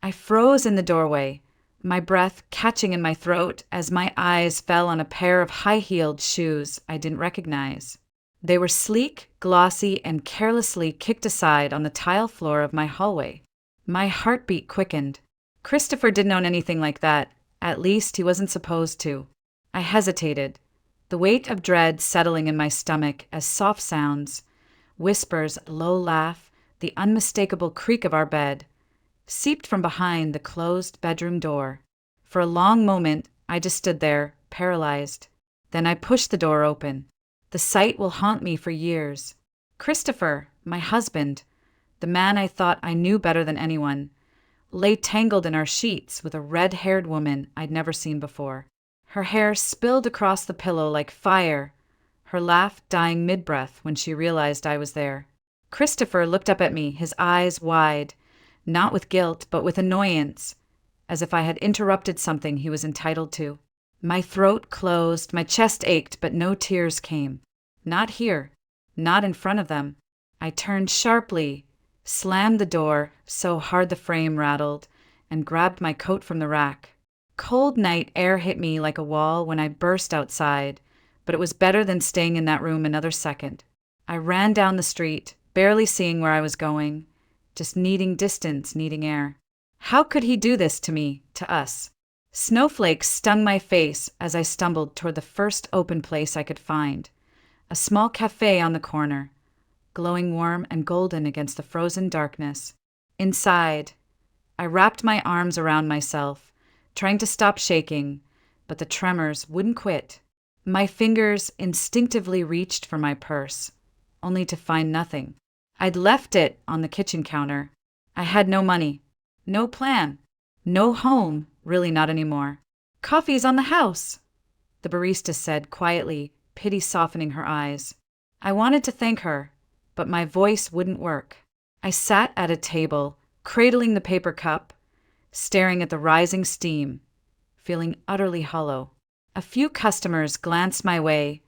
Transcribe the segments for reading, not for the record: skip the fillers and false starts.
I froze in the doorway, my breath catching in my throat as my eyes fell on a pair of high-heeled shoes I didn't recognize. They were sleek, glossy, and carelessly kicked aside on the tile floor of my hallway. My heartbeat quickened. Christopher didn't own anything like that. At least he wasn't supposed to. I hesitated, the weight of dread settling in my stomach as soft sounds, whispers, low laugh, the unmistakable creak of our bed, seeped from behind the closed bedroom door. For a long moment, I just stood there, paralyzed. Then I pushed the door open. The sight will haunt me for years. Christopher, my husband, the man I thought I knew better than anyone, lay tangled in our sheets with a red-haired woman I'd never seen before. Her hair spilled across the pillow like fire, her laugh dying mid-breath when she realized I was there. Christopher looked up at me, his eyes wide, not with guilt, but with annoyance, as if I had interrupted something he was entitled to. My throat closed, my chest ached, but no tears came. Not here, not in front of them. I turned sharply, slammed the door so hard the frame rattled, and grabbed my coat from the rack. Cold night air hit me like a wall when I burst outside, but it was better than staying in that room another second. I ran down the street, barely seeing where I was going, just needing distance, needing air. How could he do this to me, to us? Snowflakes stung my face as I stumbled toward the first open place I could find, a small cafe on the corner, glowing warm and golden against the frozen darkness. Inside, I wrapped my arms around myself, trying to stop shaking, but the tremors wouldn't quit. My fingers instinctively reached for my purse, only to find nothing. I'd left it on the kitchen counter. I had no money, no plan, no home, really not anymore. "Coffee's on the house," the barista said quietly, pity softening her eyes. I wanted to thank her, but my voice wouldn't work. I sat at a table, cradling the paper cup, staring at the rising steam, feeling utterly hollow. A few customers glanced my way,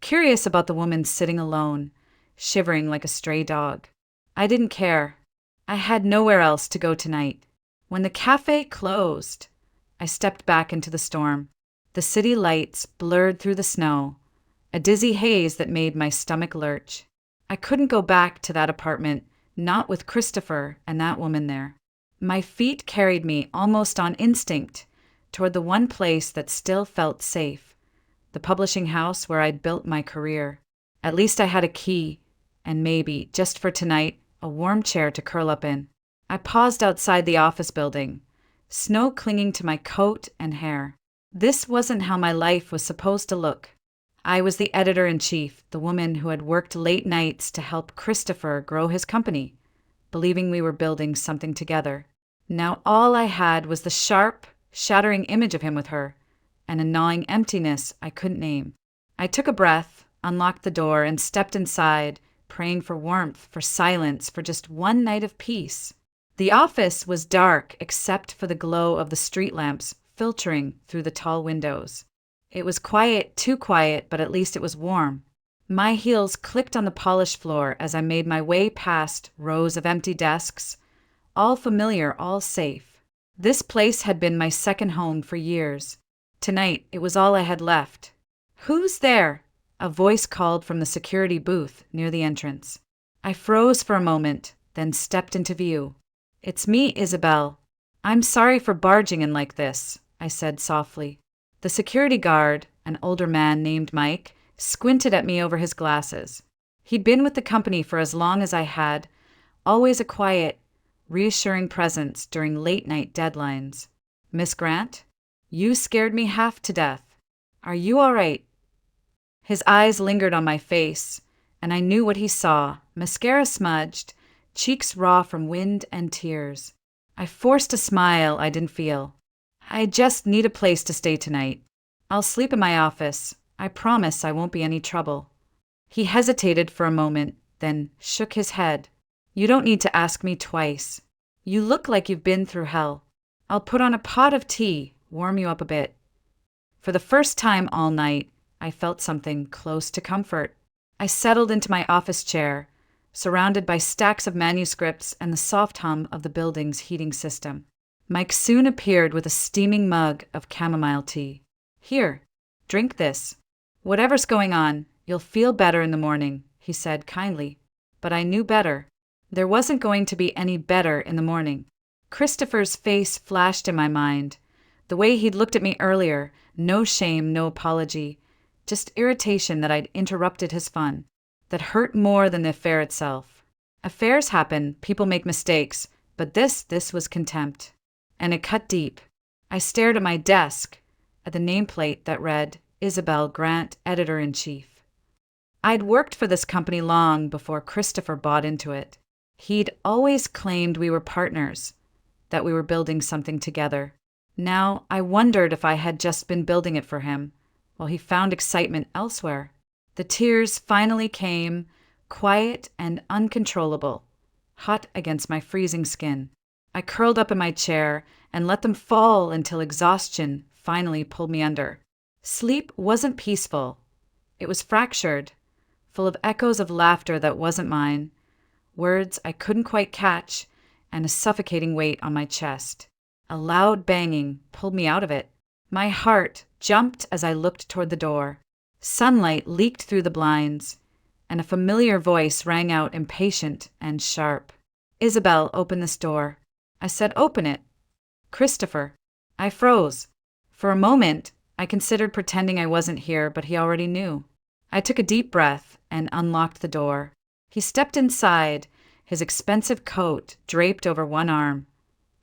curious about the woman sitting alone, shivering like a stray dog. I didn't care. I had nowhere else to go tonight. When the cafe closed, I stepped back into the storm. The city lights blurred through the snow, a dizzy haze that made my stomach lurch. I couldn't go back to that apartment, not with Christopher and that woman there. My feet carried me almost on instinct toward the one place that still felt safe, the publishing house where I'd built my career. At least I had a key, and maybe, just for tonight, a warm chair to curl up in. I paused outside the office building, snow clinging to my coat and hair. This wasn't how my life was supposed to look. I was the editor-in-chief, the woman who had worked late nights to help Christopher grow his company, believing we were building something together. Now all I had was the sharp, shattering image of him with her, and a gnawing emptiness I couldn't name. I took a breath, unlocked the door, and stepped inside, praying for warmth, for silence, for just one night of peace. The office was dark except for the glow of the street lamps filtering through the tall windows. It was quiet, too quiet, but at least it was warm. My heels clicked on the polished floor as I made my way past rows of empty desks, all familiar, all safe. This place had been my second home for years. Tonight, it was all I had left. "Who's there?" a voice called from the security booth near the entrance. I froze for a moment, then stepped into view. "It's me, Isabel. I'm sorry for barging in like this," I said softly. The security guard, an older man named Mike, squinted at me over his glasses. He'd been with the company for as long as I had, always a quiet, reassuring presence during late-night deadlines. "Miss Grant, you scared me half to death. Are you all right?" His eyes lingered on my face, and I knew what he saw, mascara smudged, cheeks raw from wind and tears. I forced a smile I didn't feel. "I just need a place to stay tonight. I'll sleep in my office. I promise I won't be any trouble." He hesitated for a moment, then shook his head. "You don't need to ask me twice. You look like you've been through hell. I'll put on a pot of tea, warm you up a bit." For the first time all night, I felt something close to comfort. I settled into my office chair, surrounded by stacks of manuscripts and the soft hum of the building's heating system. Mike soon appeared with a steaming mug of chamomile tea. "Here, drink this. Whatever's going on, you'll feel better in the morning," he said kindly. But I knew better. There wasn't going to be any better in the morning. Christopher's face flashed in my mind. The way he'd looked at me earlier, no shame, no apology, just irritation that I'd interrupted his fun. That hurt more than the affair itself. Affairs happen, people make mistakes, but this was contempt. And it cut deep. I stared at my desk, at the nameplate that read, Isabel Grant, Editor-in-Chief. I'd worked for this company long before Christopher bought into it. He'd always claimed we were partners, that we were building something together. Now I wondered if I had just been building it for him, while he found excitement elsewhere. The tears finally came, quiet and uncontrollable, hot against my freezing skin. I curled up in my chair and let them fall until exhaustion finally pulled me under. Sleep wasn't peaceful. It was fractured, full of echoes of laughter that wasn't mine, words I couldn't quite catch, and a suffocating weight on my chest. A loud banging pulled me out of it. My heart jumped as I looked toward the door. Sunlight leaked through the blinds, and a familiar voice rang out impatient and sharp. "Isabel, open this door." I said, "Open it." "Christopher." I froze. For a moment, I considered pretending I wasn't here, but he already knew. I took a deep breath and unlocked the door. He stepped inside, his expensive coat draped over one arm,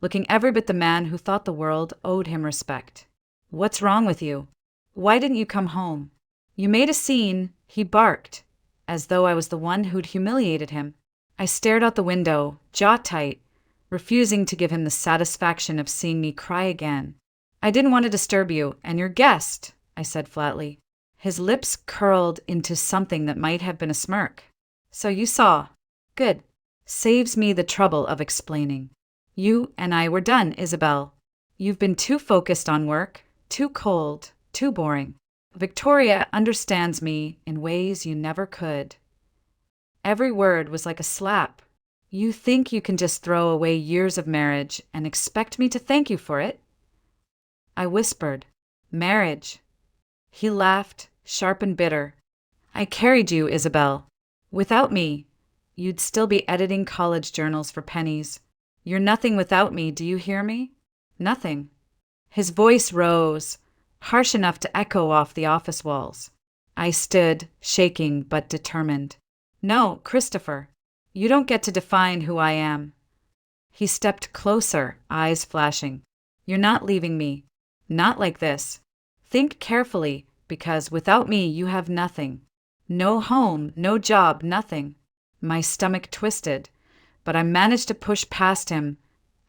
looking every bit the man who thought the world owed him respect. "What's wrong with you? Why didn't you come home?" "You made a scene," he barked, as though I was the one who'd humiliated him. I stared out the window, jaw tight, refusing to give him the satisfaction of seeing me cry again. "I didn't want to disturb you, and your guest," I said flatly. His lips curled into something that might have been a smirk. "So you saw. Good. Saves me the trouble of explaining. You and I were done, Isabel. You've been too focused on work, too cold, too boring. Victoria understands me in ways you never could." Every word was like a slap. "You think you can just throw away years of marriage and expect me to thank you for it?" I whispered, "Marriage." He laughed, sharp and bitter. "I carried you, Isabel. Without me, you'd still be editing college journals for pennies. You're nothing without me, do you hear me? Nothing." His voice rose, harsh enough to echo off the office walls. I stood, shaking but determined. "No, Christopher. You don't get to define who I am." He stepped closer, eyes flashing. "You're not leaving me. Not like this. Think carefully, because without me you have nothing. No home, no job, nothing." My stomach twisted, but I managed to push past him,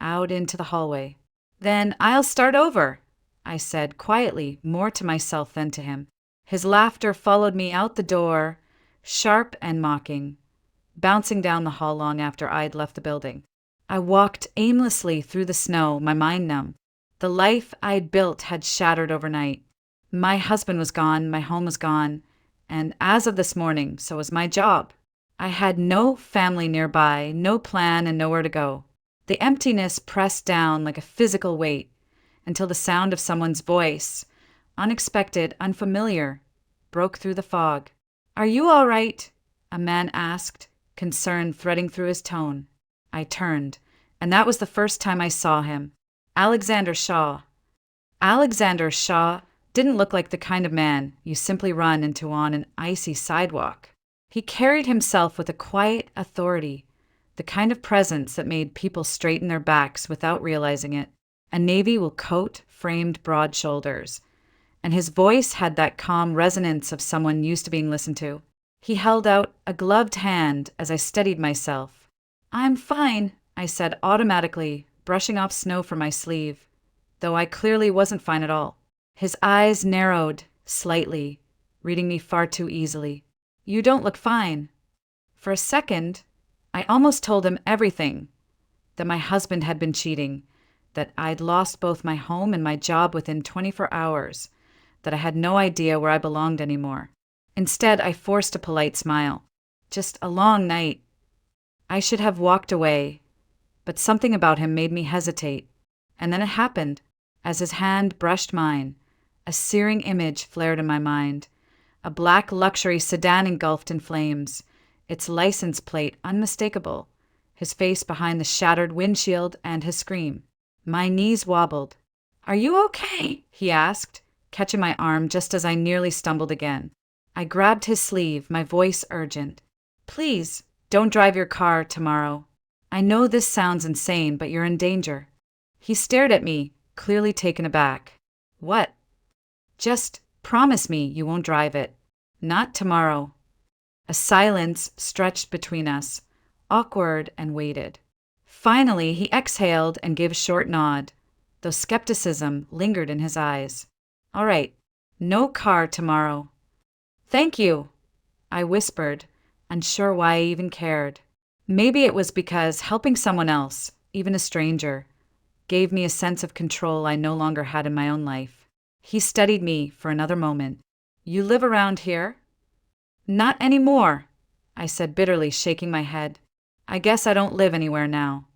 out into the hallway. "Then I'll start over," I said quietly, more to myself than to him. His laughter followed me out the door, sharp and mocking, bouncing down the hall long after I'd left the building. I walked aimlessly through the snow, my mind numb. The life I'd built had shattered overnight. My husband was gone, my home was gone, and as of this morning, so was my job. I had no family nearby, no plan, and nowhere to go. The emptiness pressed down like a physical weight until the sound of someone's voice, unexpected, unfamiliar, broke through the fog. "Are you all right?" a man asked, concern threading through his tone. I turned, and that was the first time I saw him. Alexander Shaw. Alexander Shaw didn't look like the kind of man you simply run into on an icy sidewalk. He carried himself with a quiet authority, the kind of presence that made people straighten their backs without realizing it. A navy wool coat framed broad shoulders, and his voice had that calm resonance of someone used to being listened to. He held out a gloved hand as I steadied myself. "I'm fine," I said automatically, brushing off snow from my sleeve, though I clearly wasn't fine at all. His eyes narrowed slightly, reading me far too easily. "You don't look fine." For a second, I almost told him everything, that my husband had been cheating, that I'd lost both my home and my job within 24 hours, that I had no idea where I belonged anymore. Instead, I forced a polite smile. Just a long night. I should have walked away, but something about him made me hesitate. And then it happened. As his hand brushed mine, a searing image flared in my mind. A black luxury sedan engulfed in flames, its license plate unmistakable, his face behind the shattered windshield, and his scream. My knees wobbled. "Are you okay?" he asked, catching my arm just as I nearly stumbled again. I grabbed his sleeve, my voice urgent. "Please, don't drive your car tomorrow. I know this sounds insane, but you're in danger." He stared at me, clearly taken aback. "What?" "Just promise me you won't drive it. Not tomorrow." A silence stretched between us, awkward and weighted. Finally, he exhaled and gave a short nod, though skepticism lingered in his eyes. "All right, no car tomorrow." "Thank you," I whispered, unsure why I even cared. Maybe it was because helping someone else, even a stranger, gave me a sense of control I no longer had in my own life. He studied me for another moment. "You live around here?" "Not anymore," I said bitterly, shaking my head. "I guess I don't live anywhere now."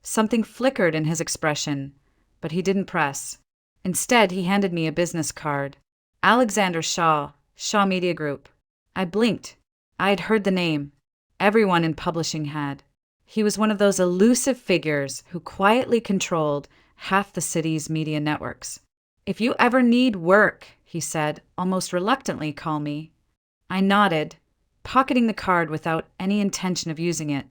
Something flickered in his expression, but he didn't press. Instead, he handed me a business card. Alexander Shaw, Shaw Media Group. I blinked. I had heard the name. Everyone in publishing had. He was one of those elusive figures who quietly controlled half the city's media networks. "If you ever need work," he said, almost reluctantly, "call me." I nodded, pocketing the card without any intention of using it.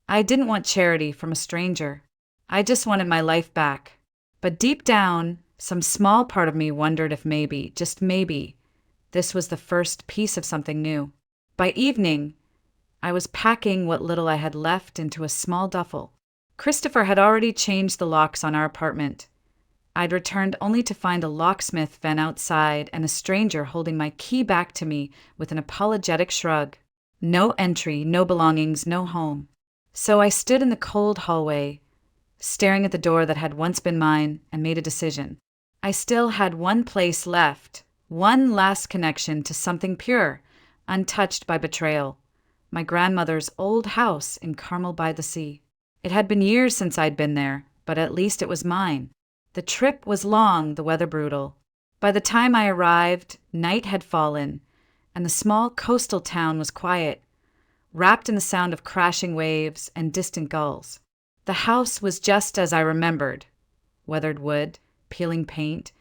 I didn't want charity from a stranger. I just wanted my life back. But deep down, some small part of me wondered if maybe, just maybe, this was the first piece of something new. By evening, I was packing what little I had left into a small duffel. Christopher had already changed the locks on our apartment. I'd returned only to find a locksmith van outside and a stranger holding my key back to me with an apologetic shrug. No entry, no belongings, no home. So I stood in the cold hallway, staring at the door that had once been mine, and made a decision. I still had one place left, one last connection to something pure, untouched by betrayal. My grandmother's old house in Carmel by the sea. It had been years since I'd been there, but at least it was mine. The trip was long, the weather brutal. By the time I arrived, night had fallen, and the small coastal town was quiet, wrapped in the sound of crashing waves and distant gulls. The house was just as I remembered. Weathered wood, peeling paint,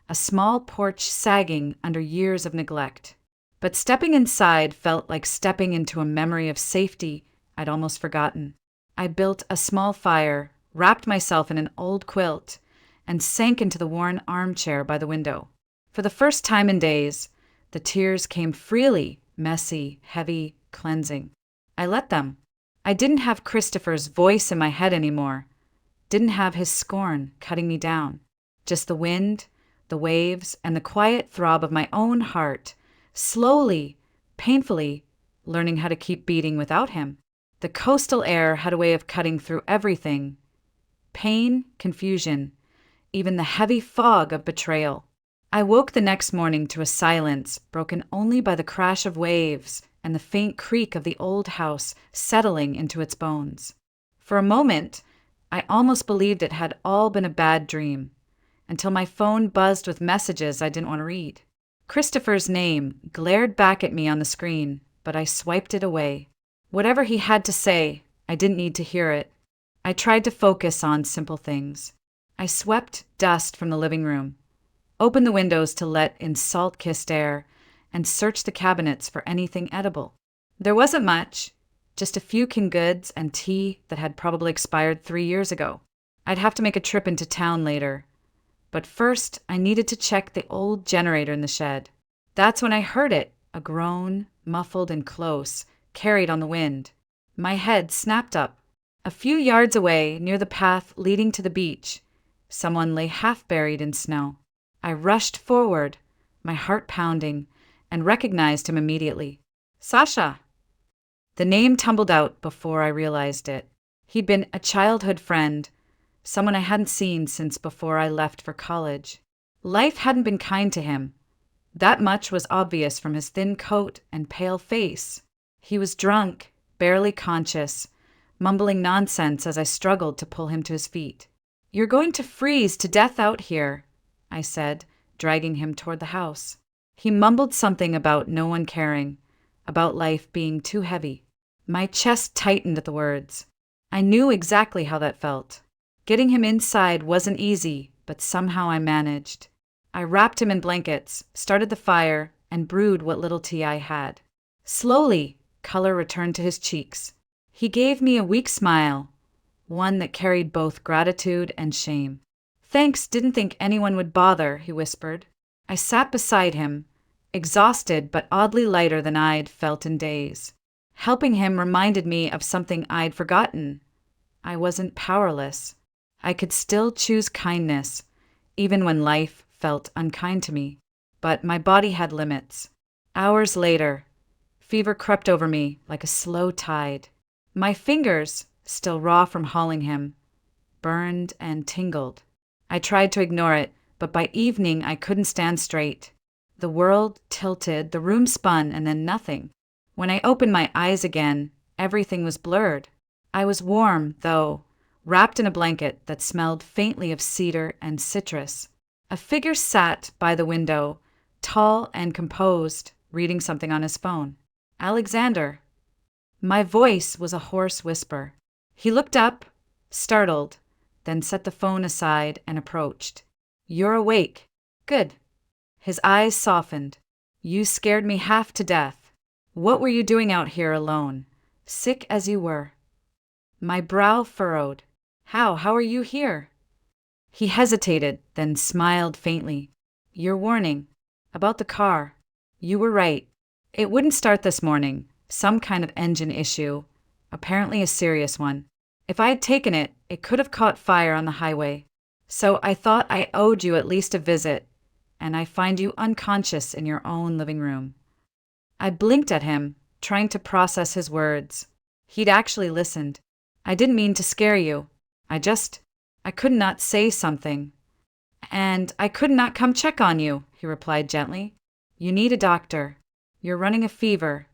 a small porch sagging under years of neglect. But stepping inside felt like stepping into a memory of safety I'd almost forgotten. I built a small fire, wrapped myself in an old quilt, and sank into the worn armchair by the window. For the first time in days, the tears came freely, messy, heavy, cleansing. I let them. I didn't have Christopher's voice in my head anymore. Didn't have his scorn cutting me down. Just the wind, the waves, and the quiet throb of my own heart, slowly, painfully, learning how to keep beating without him. The coastal air had a way of cutting through everything. Pain, confusion, even the heavy fog of betrayal. I woke the next morning to a silence broken only by the crash of waves and the faint creak of the old house settling into its bones. For a moment, I almost believed it had all been a bad dream, until my phone buzzed with messages I didn't want to read. Christopher's name glared back at me on the screen, but I swiped it away. Whatever he had to say, I didn't need to hear it. I tried to focus on simple things. I swept dust from the living room, opened the windows to let in salt-kissed air, and searched the cabinets for anything edible. There wasn't much, just a few canned goods and tea that had probably expired 3 years ago. I'd have to make a trip into town later. But first, I needed to check the old generator in the shed. That's when I heard it, a groan, muffled and close, carried on the wind. My head snapped up. A few yards away, near the path leading to the beach, someone lay half-buried in snow. I rushed forward, my heart pounding, and recognized him immediately. Sasha! The name tumbled out before I realized it. He'd been a childhood friend, someone I hadn't seen since before I left for college. Life hadn't been kind to him. That much was obvious from his thin coat and pale face. He was drunk, barely conscious, mumbling nonsense as I struggled to pull him to his feet. You're going to freeze to death out here, I said, dragging him toward the house. He mumbled something about no one caring, about life being too heavy. My chest tightened at the words. I knew exactly how that felt. Getting him inside wasn't easy, but somehow I managed. I wrapped him in blankets, started the fire, and brewed what little tea I had. Slowly, color returned to his cheeks. He gave me a weak smile, one that carried both gratitude and shame. Thanks, didn't think anyone would bother, he whispered. I sat beside him, exhausted but oddly lighter than I'd felt in days. Helping him reminded me of something I'd forgotten. I wasn't powerless. I could still choose kindness, even when life felt unkind to me. But my body had limits. Hours later, fever crept over me like a slow tide. My fingers, still raw from hauling him, burned and tingled. I tried to ignore it, but by evening I couldn't stand straight. The world tilted, the room spun, and then nothing. When I opened my eyes again, everything was blurred. I was warm, though, wrapped in a blanket that smelled faintly of cedar and citrus. A figure sat by the window, tall and composed, reading something on his phone. Alexander. My voice was a hoarse whisper. He looked up, startled, then set the phone aside and approached. You're awake. Good. His eyes softened. You scared me half to death. What were you doing out here alone, sick as you were? My brow furrowed. How are you here? He hesitated, then smiled faintly. Your warning. About the car. You were right. It wouldn't start this morning. Some kind of engine issue. Apparently a serious one. If I had taken it, it could have caught fire on the highway. So I thought I owed you at least a visit, and I find you unconscious in your own living room. I blinked at him, trying to process his words. He'd actually listened. I didn't mean to scare you. I could not say something. And I could not come check on you, he replied gently. You need a doctor. You're running a fever.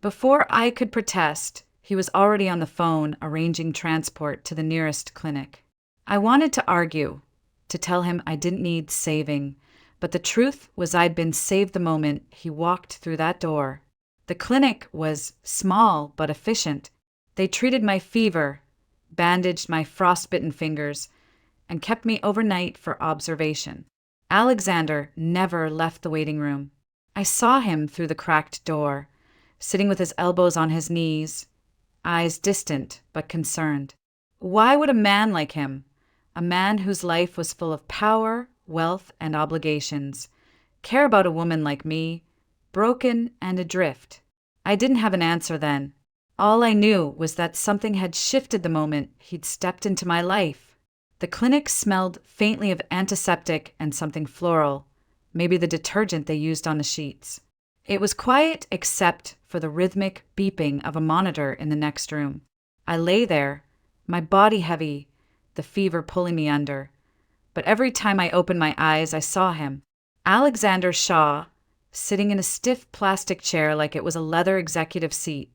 Before I could protest, he was already on the phone arranging transport to the nearest clinic. I wanted to argue, to tell him I didn't need saving, but the truth was I'd been saved the moment he walked through that door. The clinic was small but efficient. They treated my fever, bandaged my frostbitten fingers, and kept me overnight for observation. Alexander never left the waiting room. I saw him through the cracked door, sitting with his elbows on his knees, eyes distant but concerned. Why would a man like him, a man whose life was full of power, wealth, and obligations, care about a woman like me, broken and adrift? I didn't have an answer then. All I knew was that something had shifted the moment he'd stepped into my life. The clinic smelled faintly of antiseptic and something floral, maybe the detergent they used on the sheets. It was quiet except for the rhythmic beeping of a monitor in the next room. I lay there, my body heavy, the fever pulling me under. But every time I opened my eyes, I saw him. Alexander Shaw, sitting in a stiff plastic chair like it was a leather executive seat,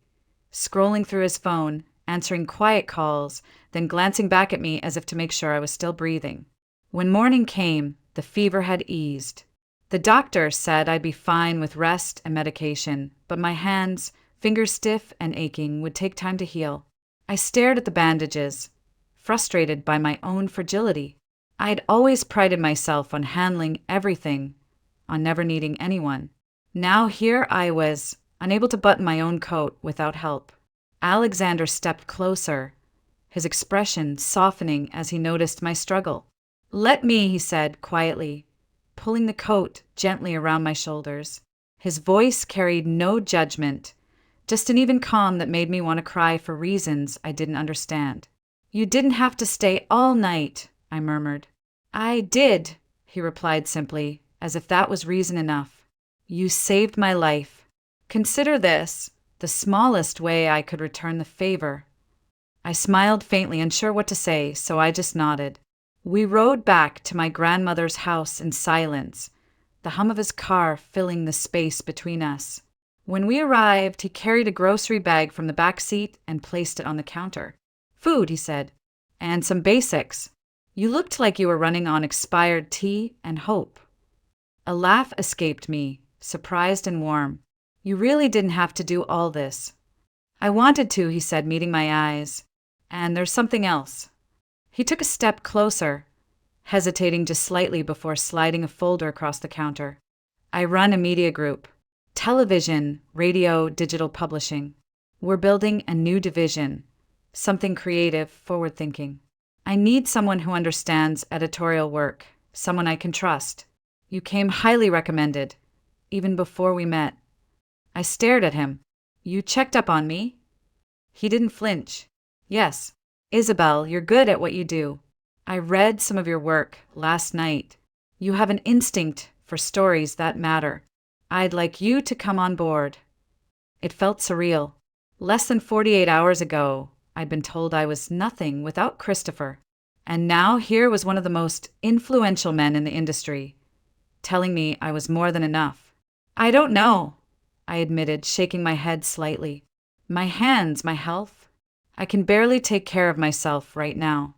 scrolling through his phone, answering quiet calls, then glancing back at me as if to make sure I was still breathing. When morning came, the fever had eased. The doctor said I'd be fine with rest and medication, but my hands, fingers stiff and aching, would take time to heal. I stared at the bandages, frustrated by my own fragility. I'd always prided myself on handling everything, on never needing anyone. Now here I was, unable to button my own coat without help. Alexander stepped closer, his expression softening as he noticed my struggle. Let me, he said quietly, pulling the coat gently around my shoulders. His voice carried no judgment, just an even calm that made me want to cry for reasons I didn't understand. You didn't have to stay all night, I murmured. I did, he replied simply, as if that was reason enough. You saved my life. Consider this the smallest way I could return the favor. I smiled faintly, unsure what to say, so I just nodded. We rode back to my grandmother's house in silence, the hum of his car filling the space between us. When we arrived, he carried a grocery bag from the back seat and placed it on the counter. Food, he said, and some basics. You looked like you were running on expired tea and hope. A laugh escaped me, surprised and warm. You really didn't have to do all this. I wanted to, he said, meeting my eyes. And there's something else. He took a step closer, hesitating just slightly before sliding a folder across the counter. I run a media group. Television, radio, digital publishing. We're building a new division. Something creative, forward-thinking. I need someone who understands editorial work, someone I can trust. You came highly recommended, even before we met. I stared at him. You checked up on me? He didn't flinch. Yes. Isabel, you're good at what you do. I read some of your work last night. You have an instinct for stories that matter. I'd like you to come on board. It felt surreal. Less than 48 hours ago, I'd been told I was nothing without Christopher. And now here was one of the most influential men in the industry, telling me I was more than enough. I don't know, I admitted, shaking my head slightly. My hands, my health. I can barely take care of myself right now.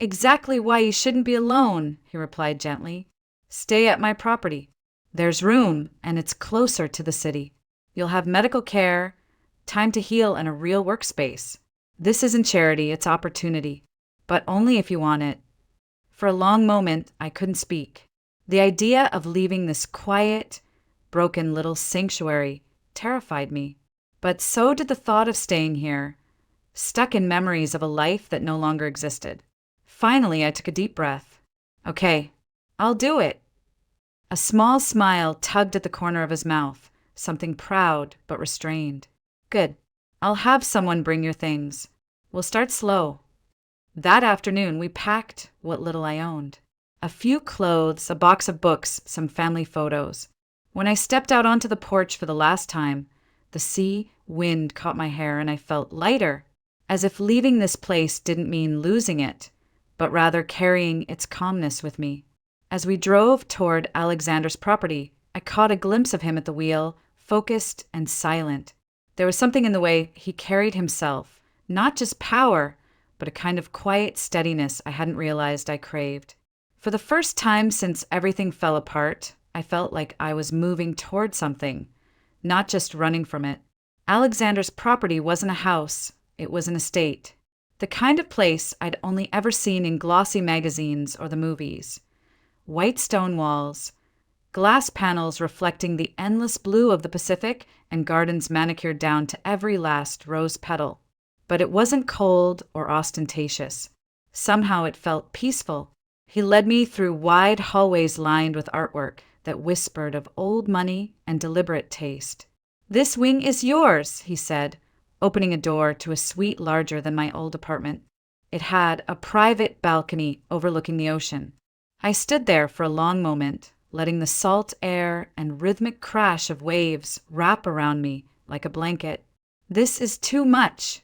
Exactly why you shouldn't be alone, he replied gently. Stay at my property. There's room, and it's closer to the city. You'll have medical care, time to heal, and a real workspace. This isn't charity, it's opportunity. But only if you want it. For a long moment, I couldn't speak. The idea of leaving this quiet, broken little sanctuary terrified me. But so did the thought of staying here, stuck in memories of a life that no longer existed. Finally, I took a deep breath. Okay, I'll do it. A small smile tugged at the corner of his mouth, something proud but restrained. Good. I'll have someone bring your things. We'll start slow. That afternoon, we packed what little I owned. A few clothes, a box of books, some family photos. When I stepped out onto the porch for the last time, the sea wind caught my hair and I felt lighter, as if leaving this place didn't mean losing it, but rather carrying its calmness with me. As we drove toward Alexander's property, I caught a glimpse of him at the wheel, focused and silent. There was something in the way he carried himself, not just power, but a kind of quiet steadiness I hadn't realized I craved. For the first time since everything fell apart, I felt like I was moving toward something, not just running from it. Alexander's property wasn't a house, it was an estate. The kind of place I'd only ever seen in glossy magazines or the movies. White stone walls, glass panels reflecting the endless blue of the Pacific, and gardens manicured down to every last rose petal. But it wasn't cold or ostentatious. Somehow it felt peaceful. He led me through wide hallways lined with artwork that whispered of old money and deliberate taste. This wing is yours, he said, opening a door to a suite larger than my old apartment. It had a private balcony overlooking the ocean. I stood there for a long moment, letting the salt air and rhythmic crash of waves wrap around me like a blanket. This is too much,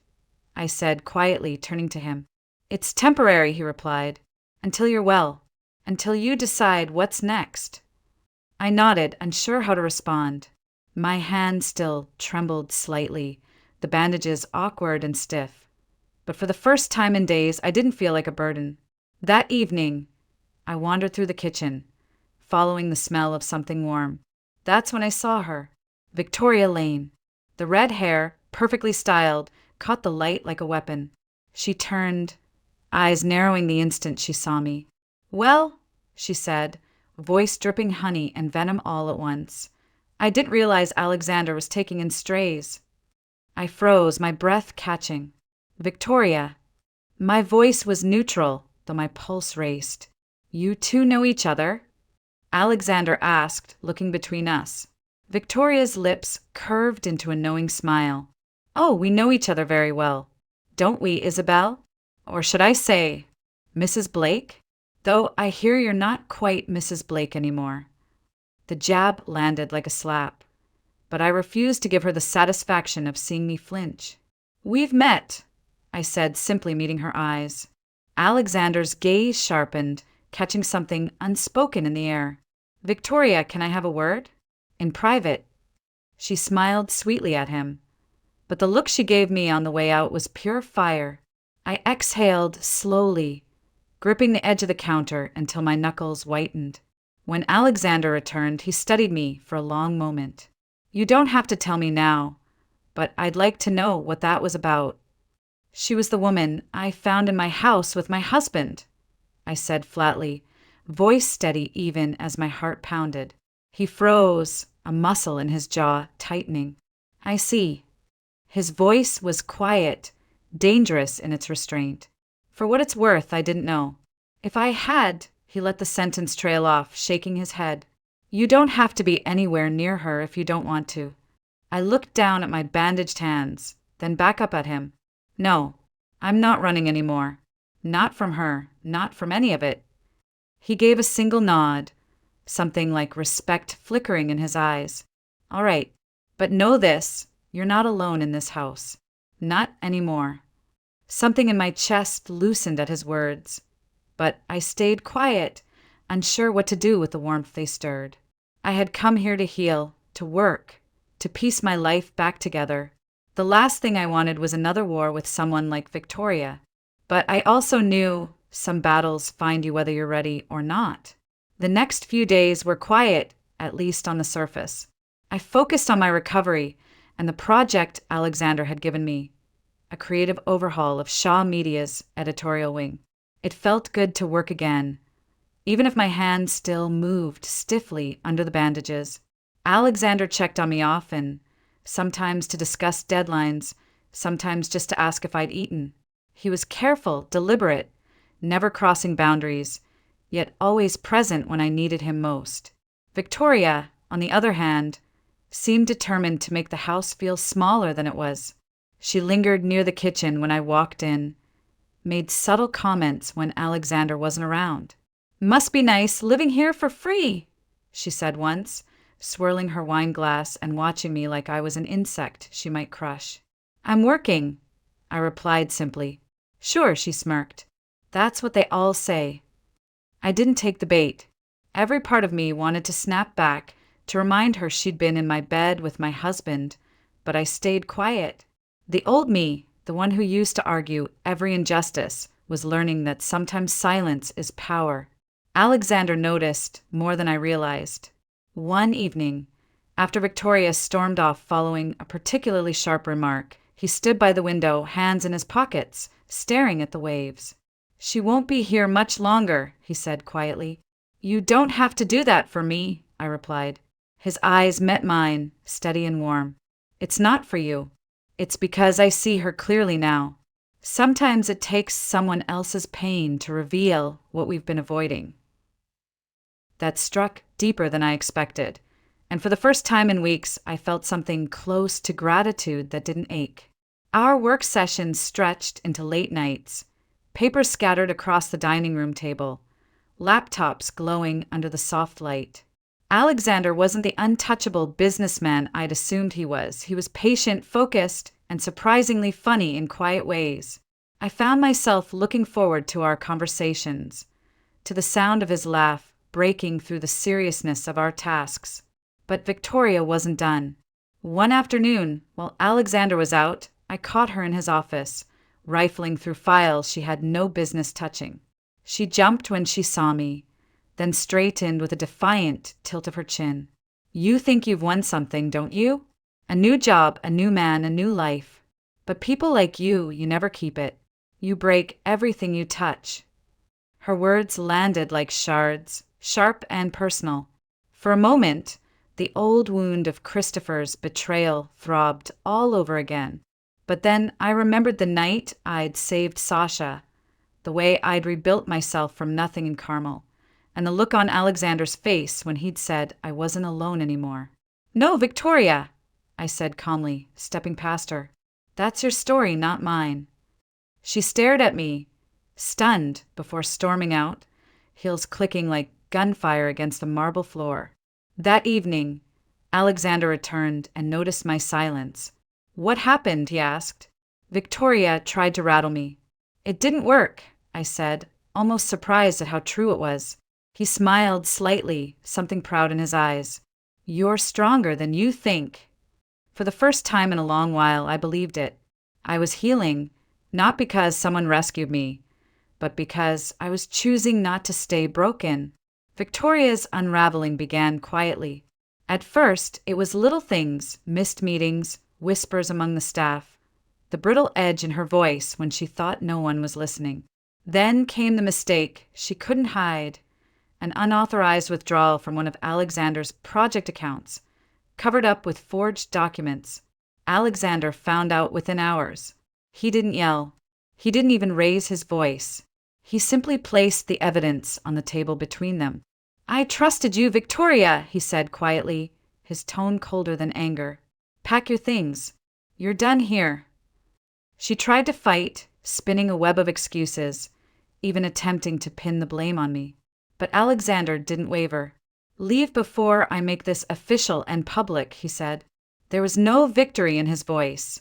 I said quietly, turning to him. It's temporary, he replied, until you're well, until you decide what's next. I nodded, unsure how to respond. My hand still trembled slightly, the bandages awkward and stiff. But for the first time in days, I didn't feel like a burden. That evening, I wandered through the kitchen, following the smell of something warm. That's when I saw her, Victoria Lane. The red hair, perfectly styled, caught the light like a weapon. She turned, eyes narrowing the instant she saw me. Well, she said, voice dripping honey and venom all at once. I didn't realize Alexander was taking in strays. I froze, my breath catching. Victoria. My voice was neutral, though my pulse raced. You two know each other? Alexander asked, looking between us. Victoria's lips curved into a knowing smile. Oh, we know each other very well. Don't we, Isabel? Or should I say, Mrs. Blake? Though I hear you're not quite Mrs. Blake anymore. The jab landed like a slap, but I refused to give her the satisfaction of seeing me flinch. We've met, I said, simply meeting her eyes. Alexander's gaze sharpened, catching something unspoken in the air. Victoria, can I have a word? In private. She smiled sweetly at him, but the look she gave me on the way out was pure fire. I exhaled slowly, gripping the edge of the counter until my knuckles whitened. When Alexander returned, he studied me for a long moment. "You don't have to tell me now, but I'd like to know what that was about." "She was the woman I found in my house with my husband," I said flatly, voice steady even as my heart pounded. He froze, a muscle in his jaw tightening. "I see." His voice was quiet, dangerous in its restraint. For what it's worth, I didn't know. If I had, he let the sentence trail off, shaking his head. "You don't have to be anywhere near her if you don't want to." I looked down at my bandaged hands, then back up at him. "No, I'm not running anymore. Not from her, not from any of it." He gave a single nod, something like respect flickering in his eyes. "All right, but know this, you're not alone in this house. Not anymore." Something in my chest loosened at his words, but I stayed quiet, unsure what to do with the warmth they stirred. I had come here to heal, to work, to piece my life back together. The last thing I wanted was another war with someone like Victoria. But I also knew some battles find you whether you're ready or not. The next few days were quiet, at least on the surface. I focused on my recovery and the project Alexander had given me, a creative overhaul of Shaw Media's editorial wing. It felt good to work again, even if my hands still moved stiffly under the bandages. Alexander checked on me often, sometimes to discuss deadlines, sometimes just to ask if I'd eaten. He was careful, deliberate, never crossing boundaries, yet always present when I needed him most. Victoria, on the other hand, seemed determined to make the house feel smaller than it was. She lingered near the kitchen when I walked in, made subtle comments when Alexander wasn't around. "Must be nice living here for free," she said once, swirling her wine glass and watching me like I was an insect she might crush. "I'm working," I replied simply. "Sure," she smirked. "That's what they all say." I didn't take the bait. Every part of me wanted to snap back, to remind her she'd been in my bed with my husband, but I stayed quiet. The old me, the one who used to argue every injustice, was learning that sometimes silence is power. Alexander noticed more than I realized. One evening, after Victoria stormed off following a particularly sharp remark, he stood by the window, hands in his pockets, staring at the waves. "She won't be here much longer," he said quietly. "You don't have to do that for me," I replied. His eyes met mine, steady and warm. "It's not for you. It's because I see her clearly now. Sometimes it takes someone else's pain to reveal what we've been avoiding." That struck deeper than I expected, and for the first time in weeks, I felt something close to gratitude that didn't ache. Our work sessions stretched into late nights, papers scattered across the dining room table, laptops glowing under the soft light. Alexander wasn't the untouchable businessman I'd assumed he was. He was patient, focused, and surprisingly funny in quiet ways. I found myself looking forward to our conversations, to the sound of his laugh breaking through the seriousness of our tasks. But Victoria wasn't done. One afternoon, while Alexander was out, I caught her in his office, rifling through files she had no business touching. She jumped when she saw me, then straightened with a defiant tilt of her chin. "You think you've won something, don't you? A new job, a new man, a new life. But people like you never keep it. You break everything you touch." Her words landed like shards, sharp and personal. For a moment, the old wound of Christopher's betrayal throbbed all over again. But then I remembered the night I'd saved Sasha, the way I'd rebuilt myself from nothing in Carmel, and the look on Alexander's face when he'd said I wasn't alone anymore. "No, Victoria," I said calmly, stepping past her. "That's your story, not mine." She stared at me, stunned, before storming out, heels clicking like gunfire against the marble floor. That evening, Alexander returned and noticed my silence. "What happened?" he asked. Victoria tried to rattle me. "It didn't work," I said, almost surprised at how true it was. He smiled slightly, something proud in his eyes. "You're stronger than you think." For the first time in a long while, I believed it. I was healing, not because someone rescued me, but because I was choosing not to stay broken. Victoria's unraveling began quietly. At first, it was little things, missed meetings, whispers among the staff, the brittle edge in her voice when she thought no one was listening. Then came the mistake she couldn't hide, an unauthorized withdrawal from one of Alexander's project accounts, covered up with forged documents. Alexander found out within hours. He didn't yell. He didn't even raise his voice. He simply placed the evidence on the table between them. "I trusted you, Victoria," he said quietly, his tone colder than anger. "Pack your things. You're done here." She tried to fight, spinning a web of excuses, even attempting to pin the blame on me. But Alexander didn't waver. "Leave before I make this official and public," he said. There was no victory in his voice,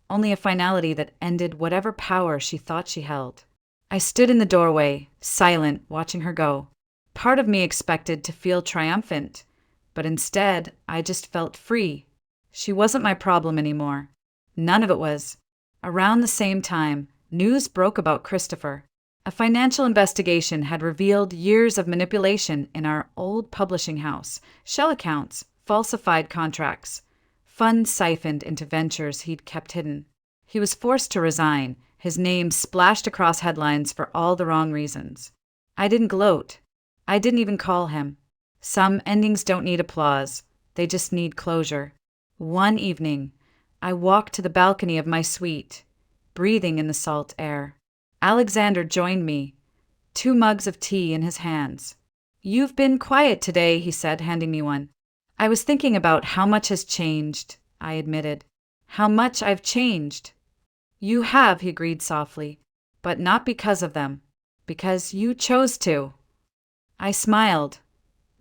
only a finality that ended whatever power she thought she held. I stood in the doorway, silent, watching her go. Part of me expected to feel triumphant, but instead, I just felt free. She wasn't my problem anymore. None of it was. Around the same time, news broke about Christopher. A financial investigation had revealed years of manipulation in our old publishing house, shell accounts, falsified contracts, funds siphoned into ventures he'd kept hidden. He was forced to resign, his name splashed across headlines for all the wrong reasons. I didn't gloat. I didn't even call him. Some endings don't need applause. They just need closure. One evening, I walked to the balcony of my suite, breathing in the salt air. Alexander joined me, 2 mugs of tea in his hands. "You've been quiet today," he said, handing me one. "I was thinking about how much has changed," I admitted. "How much I've changed." "You have," he agreed softly, "but not because of them. Because you chose to." I smiled,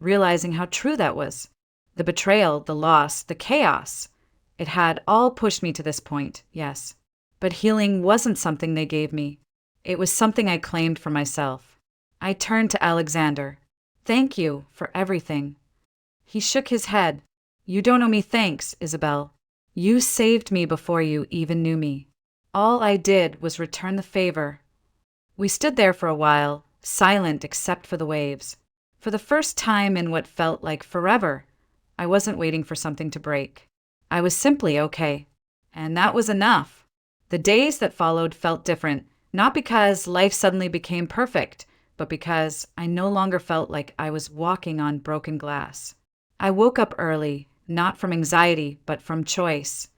realizing how true that was. The betrayal, the loss, the chaos. It had all pushed me to this point, yes. But healing wasn't something they gave me. It was something I claimed for myself. I turned to Alexander. "Thank you for everything." He shook his head. "You don't owe me thanks, Isabel. You saved me before you even knew me. All I did was return the favor." We stood there for a while, silent except for the waves. For the first time in what felt like forever, I wasn't waiting for something to break. I was simply okay. And that was enough. The days that followed felt different, not because life suddenly became perfect, but because I no longer felt like I was walking on broken glass. I woke up early, not from anxiety, but from choice,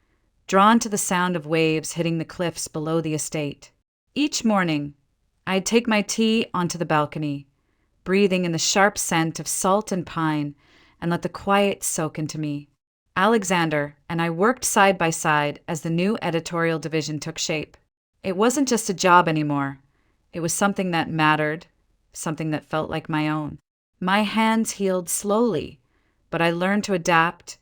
drawn to the sound of waves hitting the cliffs below the estate. Each morning, I'd take my tea onto the balcony, breathing in the sharp scent of salt and pine, and let the quiet soak into me. Alexander and I worked side by side as the new editorial division took shape. It wasn't just a job anymore. It was something that mattered, something that felt like my own. My hands healed slowly, but I learned to adapt,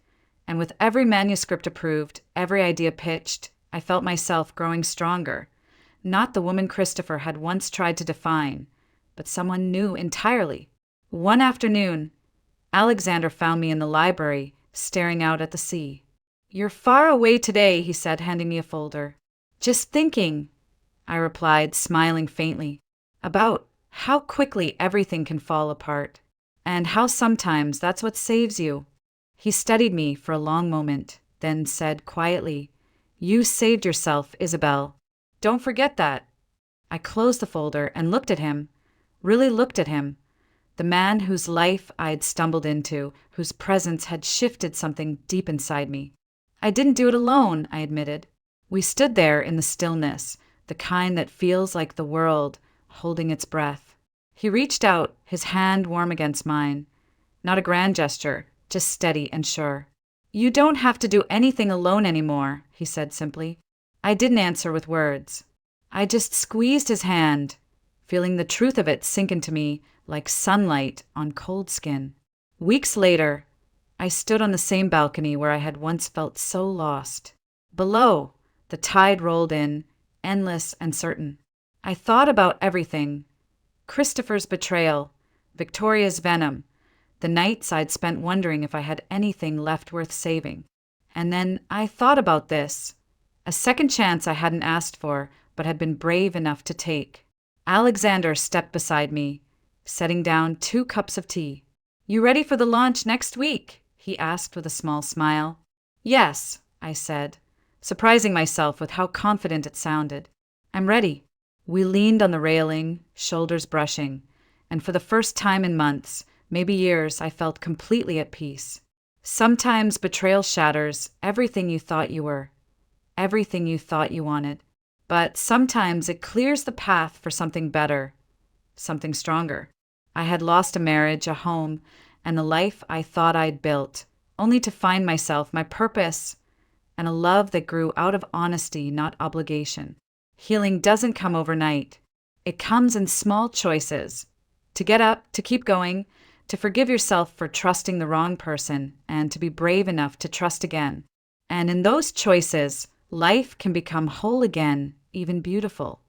and with every manuscript approved, every idea pitched, I felt myself growing stronger. Not the woman Christopher had once tried to define, but someone new entirely. One afternoon, Alexander found me in the library, staring out at the sea. "You're far away today," he said, handing me a folder. "Just thinking," I replied, smiling faintly, "about how quickly everything can fall apart, and how sometimes that's what saves you." He studied me for a long moment, then said quietly, "You saved yourself, Isabel. Don't forget that." I closed the folder and looked at him, really looked at him, the man whose life I'd stumbled into, whose presence had shifted something deep inside me. "I didn't do it alone," I admitted. We stood there in the stillness, the kind that feels like the world holding its breath. He reached out, his hand warm against mine. Not a grand gesture, just steady and sure. "You don't have to do anything alone anymore," he said simply. I didn't answer with words. I just squeezed his hand, feeling the truth of it sink into me like sunlight on cold skin. Weeks later, I stood on the same balcony where I had once felt so lost. Below, the tide rolled in, endless and certain. I thought about everything. Christopher's betrayal, Victoria's venom, the nights I'd spent wondering if I had anything left worth saving. And then I thought about this, a second chance I hadn't asked for, but had been brave enough to take. Alexander stepped beside me, setting down 2 cups of tea. "You ready for the launch next week?" he asked with a small smile. "Yes," I said, surprising myself with how confident it sounded. "I'm ready." We leaned on the railing, shoulders brushing, and for the first time in months, maybe years, I felt completely at peace. Sometimes betrayal shatters everything you thought you were, everything you thought you wanted. But sometimes it clears the path for something better, something stronger. I had lost a marriage, a home, and the life I thought I'd built, only to find myself, my purpose, and a love that grew out of honesty, not obligation. Healing doesn't come overnight. It comes in small choices. To get up, to keep going, to forgive yourself for trusting the wrong person, and to be brave enough to trust again. And in those choices, life can become whole again, even beautiful.